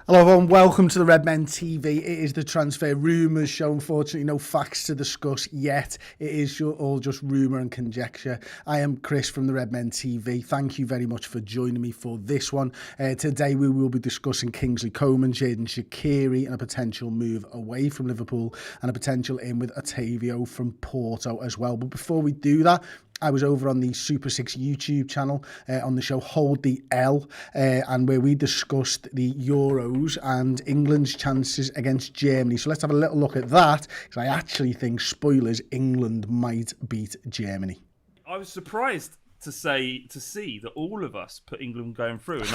Hello everyone, welcome to the Redmen TV. It is the transfer rumours show. Unfortunately, no facts to discuss yet. It is all just rumour and conjecture. I am Chris from the Redmen TV. Thank you very much for joining me for this one. Today we will be discussing Kingsley Coman, Xherdan Shaqiri and a potential move away from Liverpool and a potential in with Otavio from Porto as well. But before we do that, I was over on the Super 6 YouTube channel on the show Hold the L and where we discussed the Euros and England's chances against Germany. So let's have a little look at that, because I actually think, spoilers, England might beat Germany. I was surprised to see that all of us put England going through, and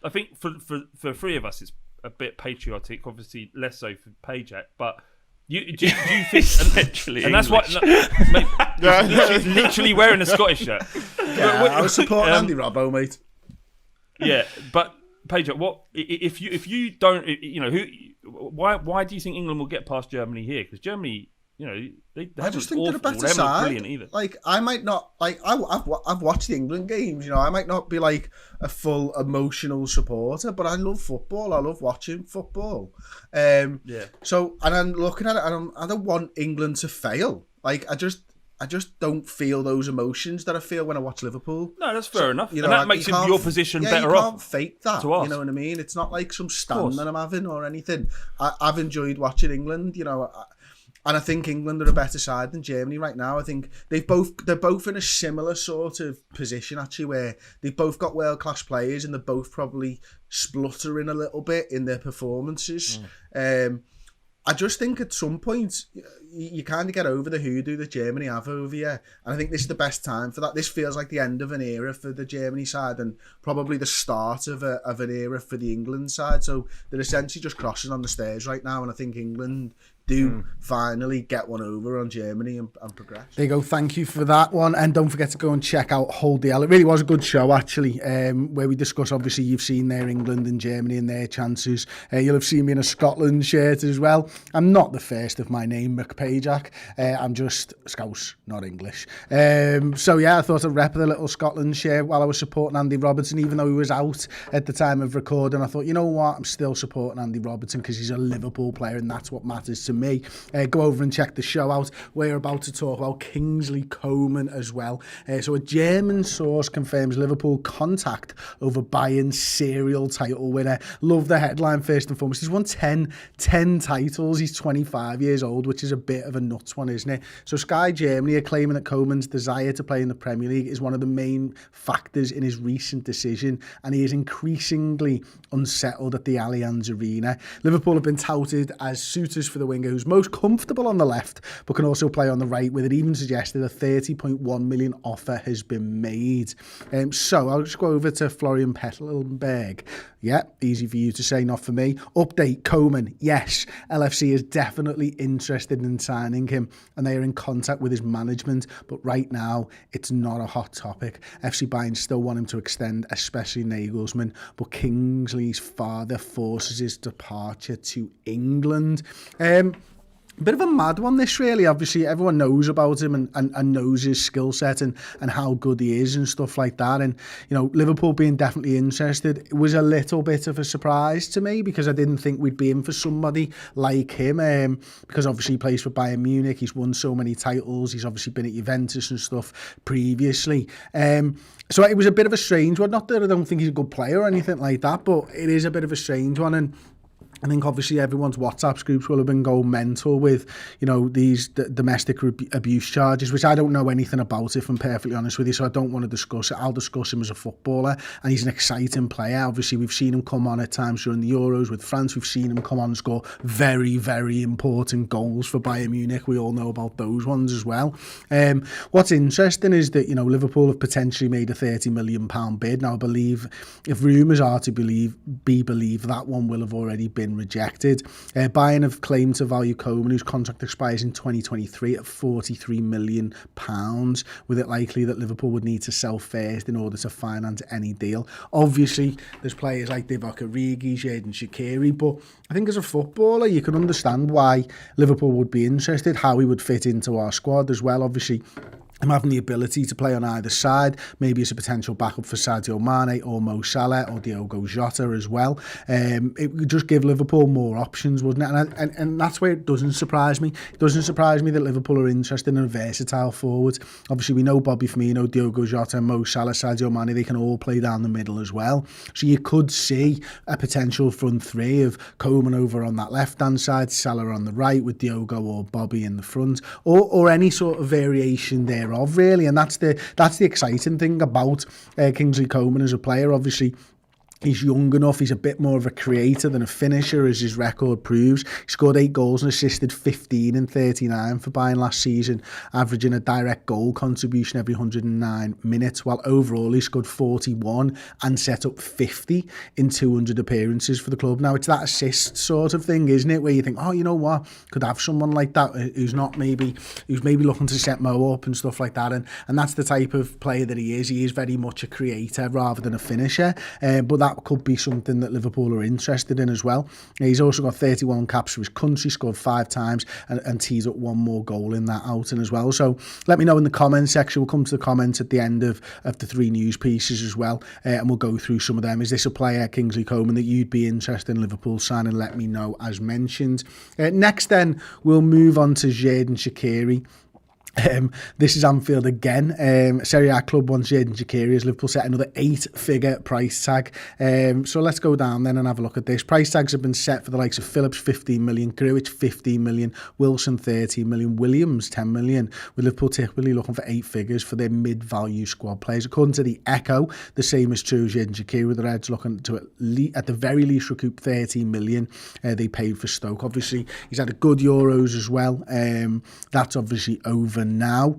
I think for three of us it's a bit patriotic, obviously less so for Pajak, but do you think literally and that's what literally wearing a Scottish shirt. Yeah, I was supporting Andy Robbo, mate. Yeah, but Pajak, what if you don't, why do you think England will get past Germany here? Because Germany, I just think they're a better side. Brilliant either. Like, I might not, I've watched the England games, I might not be like a full emotional supporter, but I love football. I love watching football. So, and I'm looking at it, and I don't want England to fail. Like, I just don't feel those emotions that I feel when I watch Liverpool. No, that's fair enough. And that makes your position better off. You can't fake that, you know what I mean? It's not like some stand that I'm having or anything. I've enjoyed watching England, and I think England are a better side than Germany right now. I think they're both in a similar sort of position, actually, where they've both got world-class players and they're both probably spluttering a little bit in their performances. I just think at some point you kind of get over the hoodoo that Germany have over you, and I think this is the best time for that. This feels like the end of an era for the Germany side and probably the start of an era for the England side. So they're essentially just crossing on the stairs right now, and I think England do finally get one over on Germany and progress. There you go. Thank you for that one. And don't forget to go and check out Hold the L. It really was a good show, actually, where we discuss, obviously, you've seen there England and Germany and their chances. You'll have seen me in a Scotland shirt as well. I'm not the first of my name, McPajak. I'm just Scouse, not English. So, yeah, I thought I'd rep the little Scotland shirt while I was supporting Andy Robertson, even though he was out at the time of recording. I thought, you know what, I'm still supporting Andy Robertson because he's a Liverpool player and that's what matters to me. Go over and check the show out. We're about to talk about Kingsley Coman as well. So a German source confirms Liverpool contact over Bayern's serial title winner. Love the headline first and foremost. He's won 10 titles. He's 25 years old, which is a bit of a nuts one, isn't it? So Sky Germany are claiming that Coman's desire to play in the Premier League is one of the main factors in his recent decision, and he is increasingly unsettled at the Allianz Arena. Liverpool have been touted as suitors for the winger who's most comfortable on the left but can also play on the right, with it even suggested a 30.1 million offer has been made. So I'll just go over to Florian Pettelenberg. Yeah, easy for you to say, not for me. Update: Coman, yes, LFC is definitely interested in signing him and they are in contact with his management, but right now it's not a hot topic. FC Bayern still want him to extend, especially Nagelsmann, but Kingsley's father forces his departure to England. Bit of a mad one, this, really. Obviously, everyone knows about him and knows his skill set and how good he is and stuff like that. And, Liverpool being definitely interested was a little bit of a surprise to me, because I didn't think we'd be in for somebody like him, because obviously he plays for Bayern Munich. He's won so many titles. He's obviously been at Juventus and stuff previously. So it was a bit of a strange one. Not that I don't think he's a good player or anything like that, but it is a bit of a strange one. And I think obviously everyone's WhatsApp groups will have been going mental with, these domestic abuse charges, which I don't know anything about, if I'm perfectly honest with you, so I don't want to discuss it. I'll discuss him as a footballer, and he's an exciting player. Obviously, we've seen him come on at times during the Euros with France. We've seen him come on and score very, very important goals for Bayern Munich. We all know about those ones as well. What's interesting is that, Liverpool have potentially made a £30 million bid. Now, I believe, if rumours are to be believed, that one will have already been rejected. Bayern have claimed to value Coman, whose contract expires in 2023, at £43 million, with it likely that Liverpool would need to sell first in order to finance any deal. Obviously, there's players like Divock Origi, Xherdan Shaqiri, but I think as a footballer, you can understand why Liverpool would be interested, how he would fit into our squad as well. Obviously, him having the ability to play on either side, maybe as a potential backup for Sadio Mane or Mo Salah or Diogo Jota as well. It would just give Liverpool more options, wouldn't it? And that's where it doesn't surprise me. It doesn't surprise me that Liverpool are interested in a versatile forward. Obviously, we know Bobby Firmino, Diogo Jota, Mo Salah, Sadio Mane, they can all play down the middle as well. So you could see a potential front three of Coman over on that left-hand side, Salah on the right with Diogo or Bobby in the front, or any sort of variation thereof, really. And that's the exciting thing about Kingsley Coman as a player. Obviously, he's young enough, he's a bit more of a creator than a finisher, as his record proves. He scored 8 goals and assisted 15 in 39 for Bayern last season, averaging a direct goal contribution every 109 minutes, while overall he scored 41 and set up 50 in 200 appearances for the club. Now, it's that assist sort of thing, isn't it, where you think, oh, you know what, could have someone like that who's maybe looking to set Mo up and stuff like that, and that's the type of player that he is. He is very much a creator rather than a finisher, but that could be something that Liverpool are interested in as well. He's also got 31 caps for his country, scored 5 times and teed up 1 more goal in that outing as well. So let me know in the comments section. We'll come to the comments at the end of the 3 news pieces as well, and we'll go through some of them. Is this a player, Kingsley Coman, that you'd be interested in Liverpool signing? Let me know as mentioned. Next then, we'll move on to Xherdan Shaqiri. This is Anfield again. Serie A club wants Xherdan Shaqiri as Liverpool set another 8-figure price tag. So let's go down then and have a look at this. Price tags have been set for the likes of Phillips, 15 million, Grujic, 15 million, Wilson, 13 million, Williams, 10 million, with Liverpool typically looking for 8 figures for their mid-value squad players. According to the Echo, the same is true of Xherdan Shaqiri, with the Reds looking to at the very least recoup 13 million they paid for Stoke. Obviously, he's had a good Euros as well. That's obviously over now,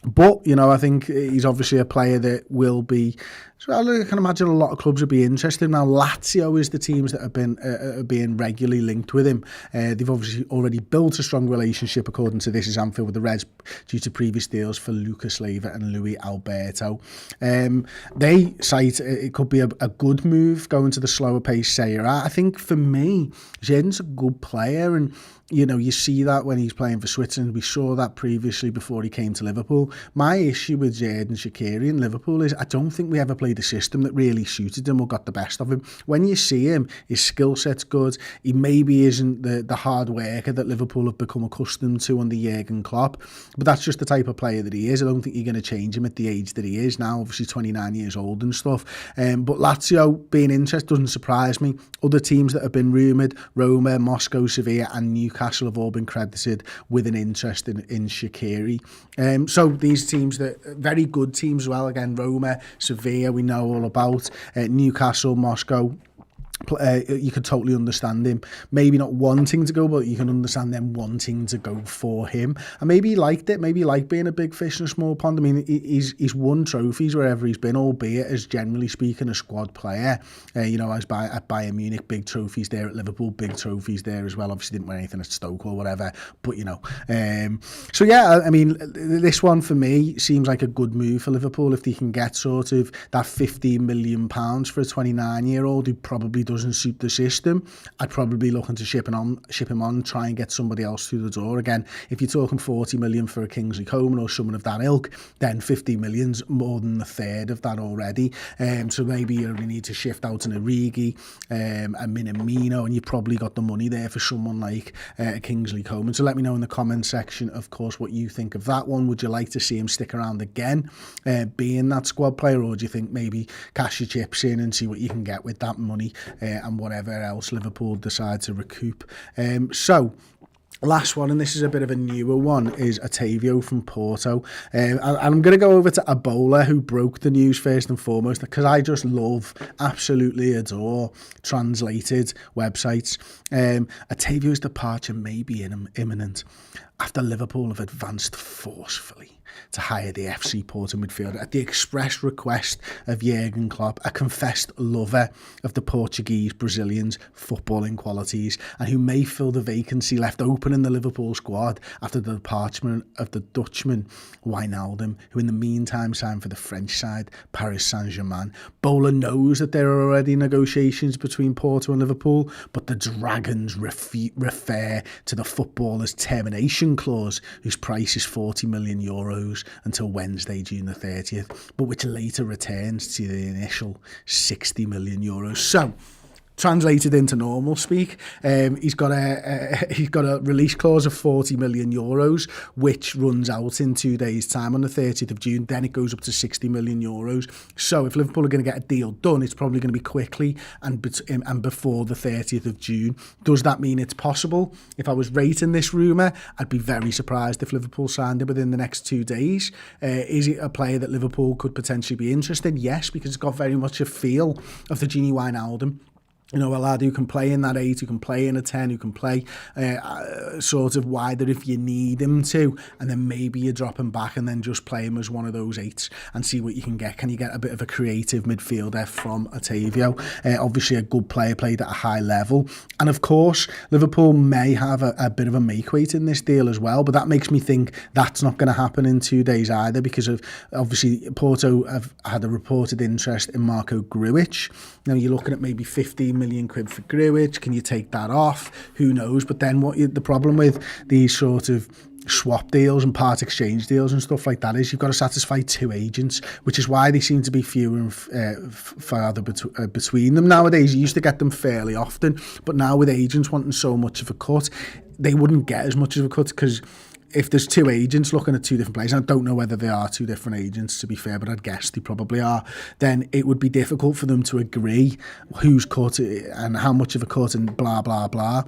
but you know, I think he's obviously a player that will be, so I can imagine a lot of clubs would be interested. Now, Lazio is the teams that have been being regularly linked with him. They've obviously already built a strong relationship, according to This Is Anfield, with the Reds due to previous deals for Lucas Leiva and Luis Alberto. They cite it could be a good move going to the slower pace Serie A. I think for me, Xherdan's a good player, and you know, you see that when he's playing for Switzerland. We saw that previously before he came to Liverpool. My issue with Xherdan Shaqiri and Liverpool is I don't think we ever played a system that really suited him or got the best of him. When you see him, his skill set's good. He maybe isn't the hard worker that Liverpool have become accustomed to under Jurgen Klopp, but that's just the type of player that he is. I don't think you're going to change him at the age that he is now, obviously 29 years old and stuff. But Lazio being interested doesn't surprise me. Other teams that have been rumoured, Roma, Moscow, Sevilla and Newcastle have all been credited with an interest in Shaqiri. So these teams, that very good teams as well. Again, Roma, Sevilla, we know all about. Newcastle, Moscow. You can totally understand him maybe not wanting to go, but you can understand them wanting to go for him, and maybe he liked it. Maybe he liked being a big fish in a small pond. I mean, he's won trophies wherever he's been, albeit as generally speaking a squad player. You know, as at Bayern Munich, big trophies there. At Liverpool, big trophies there as well. Obviously didn't win anything at Stoke or whatever, but you know, so yeah, I mean, this one for me seems like a good move for Liverpool if they can get sort of that £15 million for a 29-year-old who probably doesn't suit the system. I'd probably be looking to ship him on, try and get somebody else through the door. Again, if you're talking 40 million for a Kingsley Coman or someone of that ilk, then 50 million's more than a third of that already. So maybe you only need to shift out an Origi, a Minamino, and you've probably got the money there for someone like Kingsley Coman. So let me know in the comment section, of course, what you think of that one. Would you like to see him stick around again, being that squad player, or do you think maybe cash your chips in and see what you can get with that money? And whatever else Liverpool decide to recoup. So last one, and this is a bit of a newer one, is Otavio from Porto. And I'm going to go over to Ebola, who broke the news first and foremost, because I just love, absolutely adore translated websites. Otavio's departure may be imminent after Liverpool have advanced forcefully to hire the FC Porto midfielder at the express request of Jurgen Klopp, a confessed lover of the Portuguese Brazilians' footballing qualities, and who may fill the vacancy left open in the Liverpool squad after the departure of the Dutchman Wijnaldum, who in the meantime signed for the French side, Paris Saint-Germain. Bola knows that there are already negotiations between Porto and Liverpool, but the Dragons refer to the footballer's termination option clause whose price is €40 million until Wednesday, June the 30th, but which later returns to the initial €60 million. So, translated into normal speak, he's got a release clause of €40 million, which runs out in 2 days' time on the 30th of June. Then it goes up to €60 million. So if Liverpool are going to get a deal done, it's probably going to be quickly and before the 30th of June. Does that mean it's possible? If I was rating this rumour, I'd be very surprised if Liverpool signed him within the next 2 days. Is it a player that Liverpool could potentially be interested in? Yes, because it's got very much a feel of the Gini Wijnaldum. You know, a lad who can play in that 8, who can play in a 10, who can play sort of wider if you need him to, and then maybe you drop him back and then just play him as one of those 8s and see what you can get. Can you get a bit of a creative midfielder from Otavio? Obviously a good player, played at a high level. And of course, Liverpool may have a bit of a make weight in this deal as well, but that makes me think that's not going to happen in 2 days either, because of obviously Porto have had a reported interest in Marco Grujic. Now you're looking at maybe 15 million quid for Grujic. Can you take that off? Who knows? But then the problem with these sort of swap deals and part exchange deals and stuff like that is you've got to satisfy 2 agents, which is why they seem to be fewer and farther between them nowadays. You used to get them fairly often, but now with agents wanting so much of a cut, they wouldn't get as much of a cut, because if there's 2 agents looking at 2 different players, and I don't know whether they are 2 different agents, to be fair, but I'd guess they probably are, then it would be difficult for them to agree who's cut and how much of a cut and blah, blah, blah.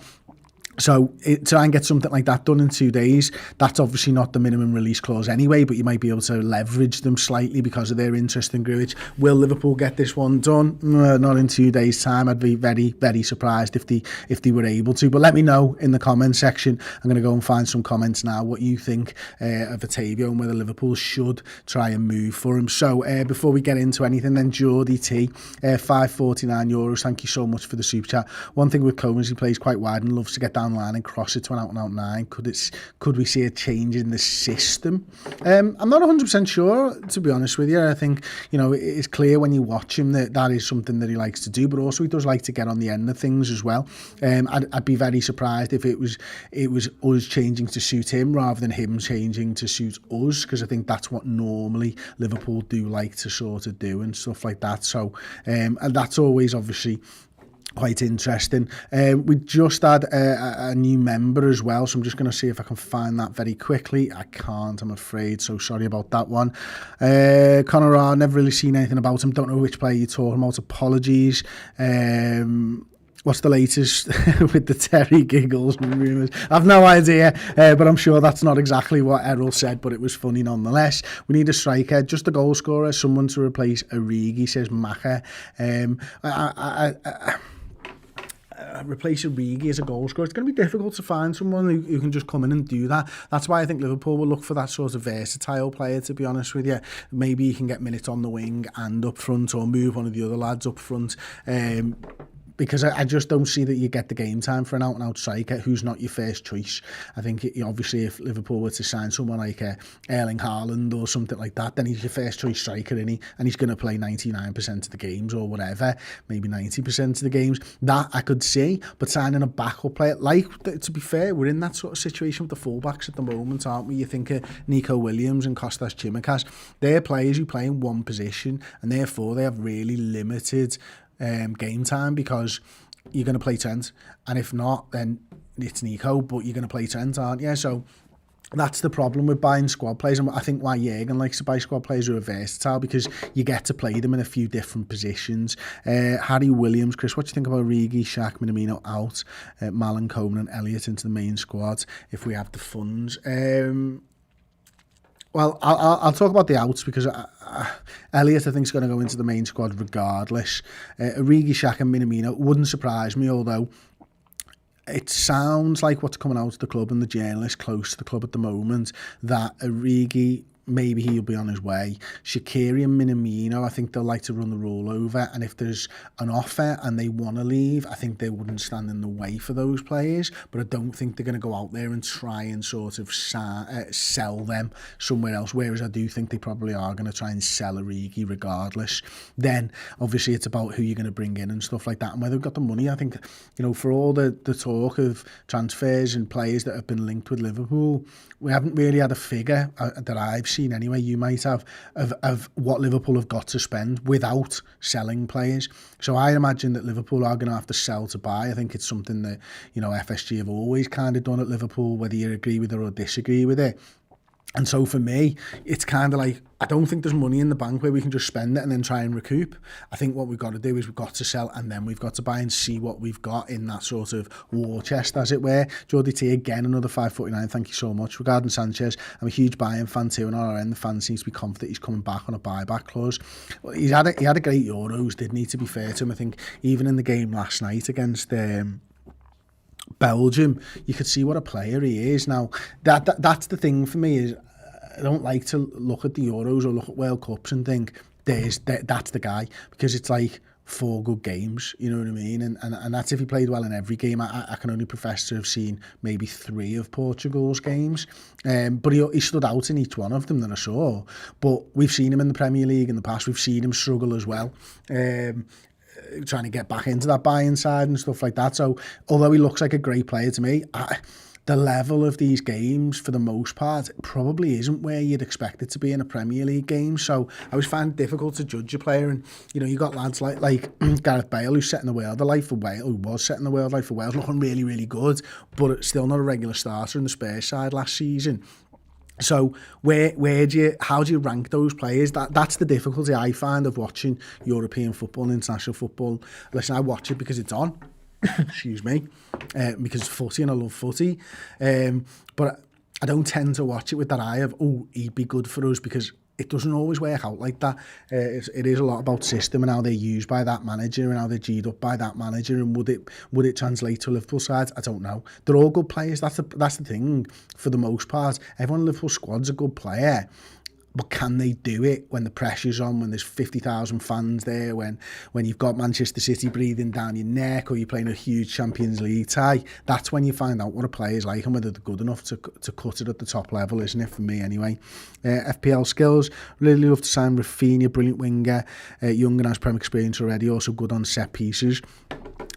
So try and get something like that done in 2 days. That's obviously not the minimum release clause anyway, but you might be able to leverage them slightly because of their interest in Grujic. Will Liverpool get this one done? Not in 2 days' time. I'd be very, very surprised if they were able to. But let me know in the comment section. I'm going to go and find some comments now what you think of Otavio and whether Liverpool should try and move for him. So before we get into anything, then Geordie T, €5.49. Thank you so much for the super chat. One thing with Coman is he plays quite wide and loves to get down line and cross it to an out-and-out 9. Could we see a change in the system? I'm not 100% sure, to be honest with you. I think, you know, it's clear when you watch him that is something that he likes to do, but also he does like to get on the end of things as well. I'd be very surprised if it was us changing to suit him rather than him changing to suit us, because I think that's what normally Liverpool do like to sort of do and stuff like that. So and that's always obviously quite interesting. We just had a new member as well, so I'm just going to see if I can find that very quickly. I can't, I'm afraid, so sorry about that one. Conor R, never really seen anything about him, don't know which player you're talking about, apologies. What's the latest with the Terry giggles and rumours? I've no idea, but I'm sure that's not exactly what Errol said, but it was funny nonetheless. We need a striker, just a goal scorer, someone to replace Origi, says Maka. Replace Origi as a goal scorer, it's going to be difficult to find someone who can just come in and do that. That's why I think Liverpool will look for that sort of versatile player, to be honest with you. Maybe he can get minutes on the wing and up front, or move one of the other lads up front. Because I just don't see that you get the game time for an out-and-out striker who's not your first choice. I think, obviously, if Liverpool were to sign someone like Erling Haaland or something like that, then he's your first choice striker, isn't he? And he's going to play 99% of the games or whatever, maybe 90% of the games. That I could see, but signing a backup player, to be fair, we're in that sort of situation with the fullbacks at the moment, aren't we? You think of Nico Williams and Kostas Tsimikas. They're players who play in one position, and therefore they have really limited game time, because you're going to play Trent, and if not, then it's Nico, but you're going to play Trent, aren't you? So that's the problem with buying squad players, and I think why Jurgen likes to buy squad players who are versatile, because you get to play them in a few different positions. Harry Williams, Chris, what do you think about Origi, Shaq, Minamino out, Malin, Coman and Elliott into the main squad if we have the funds? Well, I'll talk about the outs, because Elliott, I think, is going to go into the main squad regardless. Origi, Shaq and Minamino wouldn't surprise me, although it sounds like what's coming out of the club and the journalists close to the club at the moment, that Origi, maybe he'll be on his way. Shaqiri and Minamino, I think they'll like to run the rule over, and if there's an offer and they want to leave, I think they wouldn't stand in the way for those players, but I don't think they're going to go out there and try and sort of sell them somewhere else, whereas I do think they probably are going to try and sell Origi regardless. Then obviously it's about who you're going to bring in and stuff like that, and whether they've got the money. I think, you know, for all the talk of transfers and players that have been linked with Liverpool, we haven't really had a figure that I've seen anyway, you might have, of what Liverpool have got to spend without selling players. So I imagine that Liverpool are going to have to sell to buy. I think it's something that, you know, FSG have always kind of done at Liverpool, whether you agree with it or disagree with it. And so for me, it's kind of like, I don't think there's money in the bank where we can just spend it and then try and recoup. I think what we've got to do is we've got to sell, and then we've got to buy and see what we've got in that sort of war chest, as it were. Jordy T, again, another 5.49. Thank you so much. Regarding Sanchez, I'm a huge Bayern fan too, and on our end, the fans seems to be confident he's coming back on a buyback clause. Well, he had a great Euros, didn't he, to be fair to him. I think even in the game last night against Belgium, you could see what a player he is. Now, that's the thing for me, is I don't like to look at the Euros or look at World Cups and think that's the guy, because it's like 4 good games, you know what I mean? And that's if he played well in every game. I can only profess to have seen maybe 3 of Portugal's games, but he stood out in each one of them that I saw. But we've seen him in the Premier League in the past. We've seen him struggle as well, trying to get back into that Bayern side and stuff like that. So although he looks like a great player to me, the level of these games, for the most part, probably isn't where you'd expect it to be in a Premier League game. So I always find it difficult to judge a player. And, you know, you got lads like Gareth Bale, who's setting the world alight for Wales, who was setting the world alight for Wales, looking really, really good, but still not a regular starter in the Spurs side last season. So how do you rank those players? That's the difficulty I find of watching European football and international football. Listen, I watch it because it's on. Excuse me, because it's footy and I love footy, but I don't tend to watch it with that eye of, oh, he'd be good for us, because it doesn't always work out like that. It is a lot about system and how they're used by that manager and how they're G'd up by that manager, and would it translate to Liverpool sides? I don't know. They're all good players. That's the thing. For the most part, everyone in Liverpool squad's a good player. But can they do it when the pressure's on, when there's 50,000 fans there, when you've got Manchester City breathing down your neck, or you're playing a huge Champions League tie? That's when you find out what a player's like and whether they're good enough to cut it at the top level, isn't it, for me anyway? FPL skills, really love to sign Rafinha, brilliant winger, young and has Prem experience already, also good on set pieces.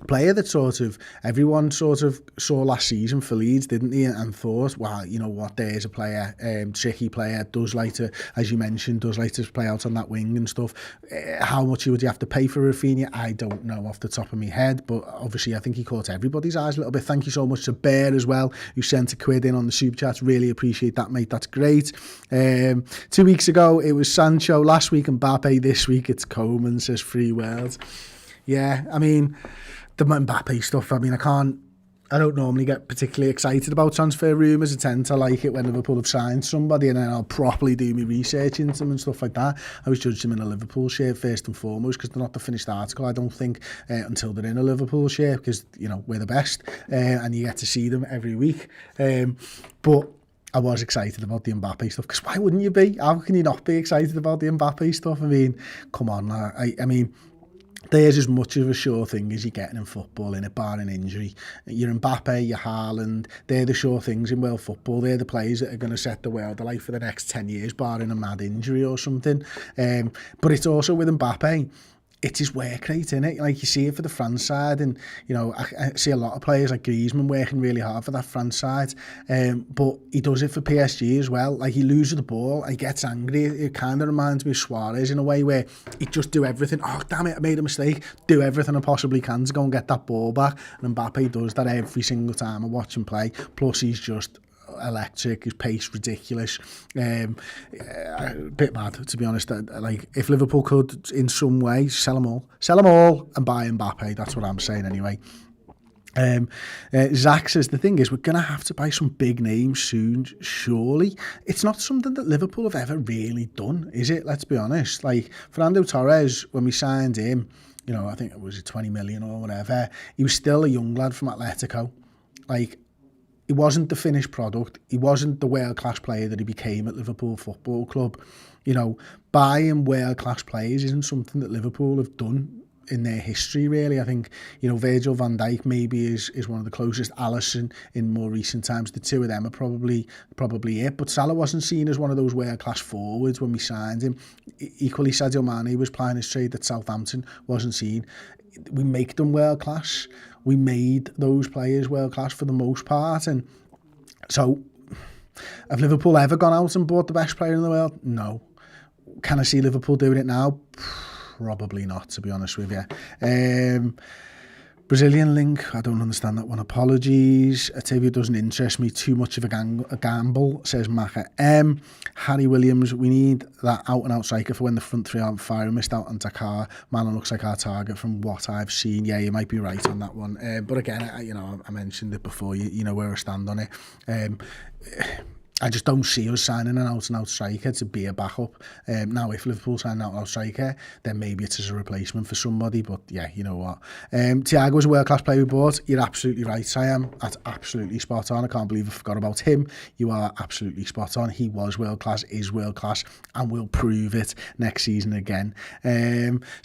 Player that sort of everyone sort of saw last season for Leeds, didn't they, and thought, wow, you know what, there's a player, tricky player, does like to, as you mentioned, does like to play out on that wing and stuff. How much would you have to pay for Rafinha? I don't know off the top of my head, but obviously I think he caught everybody's eyes a little bit. Thank you so much to Bear as well, who sent £1 in on the super chat. Really appreciate that, mate. That's great. 2 weeks ago it was Sancho, last week Mbappe, this week it's Coman, says Free World. Yeah, I mean, the Mbappe stuff, I mean, I don't normally get particularly excited about transfer rumours. I tend to like it when Liverpool have signed somebody, and then I'll properly do my research into them and stuff like that. I always judge them in a Liverpool shirt first and foremost, because they're not the finished article, I don't think, until they're in a Liverpool shirt, because, you know, we're the best, and you get to see them every week. But I was excited about the Mbappe stuff, because why wouldn't you be? How can you not be excited about the Mbappe stuff? I mean, come on, I mean, there's as much of a sure thing as you're getting in football, in it, barring injury. You're Mbappe, you're Haaland, they're the sure things in world football. They're the players that are going to set the world alight for the next 10 years, barring a mad injury or something. But it's also with Mbappe, it's his work rate, innit? Like, you see it for the France side, and, you know, I see a lot of players like Griezmann working really hard for that France side, but he does it for PSG as well. Like, he loses the ball, he gets angry. It kind of reminds me of Suarez in a way, where he just do everything. Oh, damn it, I made a mistake. Do everything I possibly can to go and get that ball back. And Mbappe does that every single time I watch him play. Plus, he's just electric, his pace ridiculous, a bit mad, to be honest. Like, if Liverpool could in some way sell them all and buy Mbappe, that's what I'm saying anyway. Zach says, the thing is, we're going to have to buy some big names soon, surely. It's not something that Liverpool have ever really done, is it? Let's be honest. Like, Fernando Torres, when we signed him, you know, I think it was 20 million or whatever, he was still a young lad from Atletico. Like, he wasn't the finished product. He wasn't the world-class player that he became at Liverpool Football Club. You know, buying world-class players isn't something that Liverpool have done in their history, really. I think, you know, Virgil van Dijk maybe is one of the closest. Alisson in more recent times. The two of them are probably it. But Salah wasn't seen as one of those world-class forwards when we signed him. Equally, Sadio Mane was playing his trade at Southampton, wasn't seen. We make them world-class. We made those players world-class for the most part. And so, have Liverpool ever gone out and bought the best player in the world? No. Can I see Liverpool doing it now? Probably not, to be honest with you. Brazilian link, I don't understand that one. Apologies. Otavio doesn't interest me. Too much of a gamble, says Maka M. Harry Williams, we need that out-and-out striker for when the front three aren't firing. Missed out on Dakar. Man looks like our target from what I've seen. Yeah, you might be right on that one. But again, I mentioned it before. You know where I stand on it. I just don't see us signing an out-and-out striker to be a backup. Now, if Liverpool sign an out-and-out striker, then maybe it's as a replacement for somebody. But yeah, you know what. Thiago was a world-class player we bought. You're absolutely right, Sam. That's absolutely spot on. I can't believe I forgot about him. You are absolutely spot on. He was world-class, is world-class, and will prove it next season again.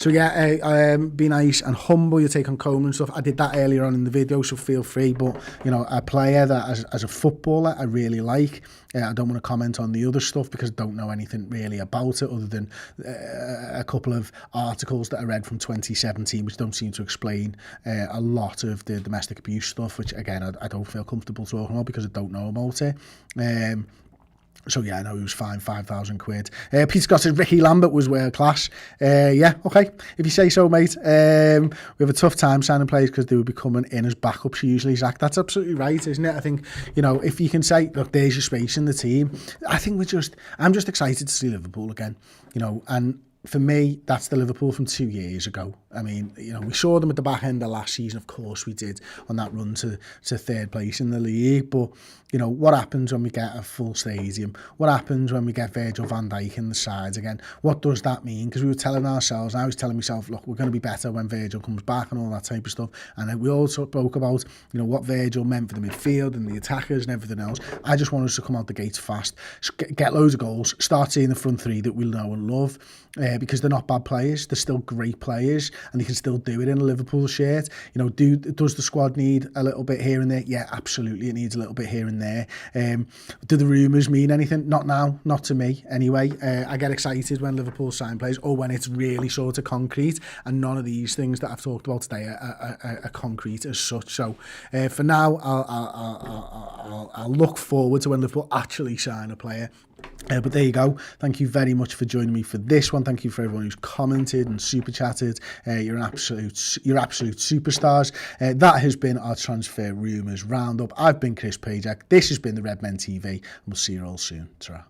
So yeah, be nice and humble your take on Coman and stuff. I did that earlier on in the video, so feel free. But, you know, a player that as a footballer I really like. I don't want to comment on the other stuff because I don't know anything really about it other than a couple of articles that I read from 2017 which don't seem to explain a lot of the domestic abuse stuff, which again I don't feel comfortable talking about because I don't know about it. So yeah, I know he was fined £5,000. Peter Scott says Ricky Lambert was world class. Yeah, okay, if you say so, mate. We have a tough time signing players because they would be coming in as backups usually, Zach. That's absolutely right, isn't it? I think, you know, if you can say, look, there's your space in the team. I think I'm just excited to see Liverpool again, you know, and for me, that's the Liverpool from 2 years ago. I mean, you know, we saw them at the back end of last season, of course we did, on that run to third place in the league. But, you know, what happens when we get a full stadium? What happens when we get Virgil van Dijk in the sides again? What does that mean? Because we were telling ourselves, I was telling myself, look, we're going to be better when Virgil comes back and all that type of stuff. And we also spoke about, you know, what Virgil meant for the midfield and the attackers and everything else. I just want us to come out the gates fast, get loads of goals, start seeing the front three that we know and love. Because they're not bad players, they're still great players, and they can still do it in a Liverpool shirt. You know, does the squad need a little bit here and there? Yeah, absolutely, it needs a little bit here and there. Do the rumours mean anything? Not now, not to me anyway. I get excited when Liverpool sign players or when it's really sort of concrete, and none of these things that I've talked about today are concrete as such. So for now, I'll look forward to when Liverpool actually sign a player. But there you go. Thank you very much for joining me for this one. Thank you for everyone who's commented and super chatted. You're absolute superstars. That has been our Transfer Rumours Roundup. I've been Chris Pajak. This has been the Redmen TV, and we'll see you all soon. Ta-ra.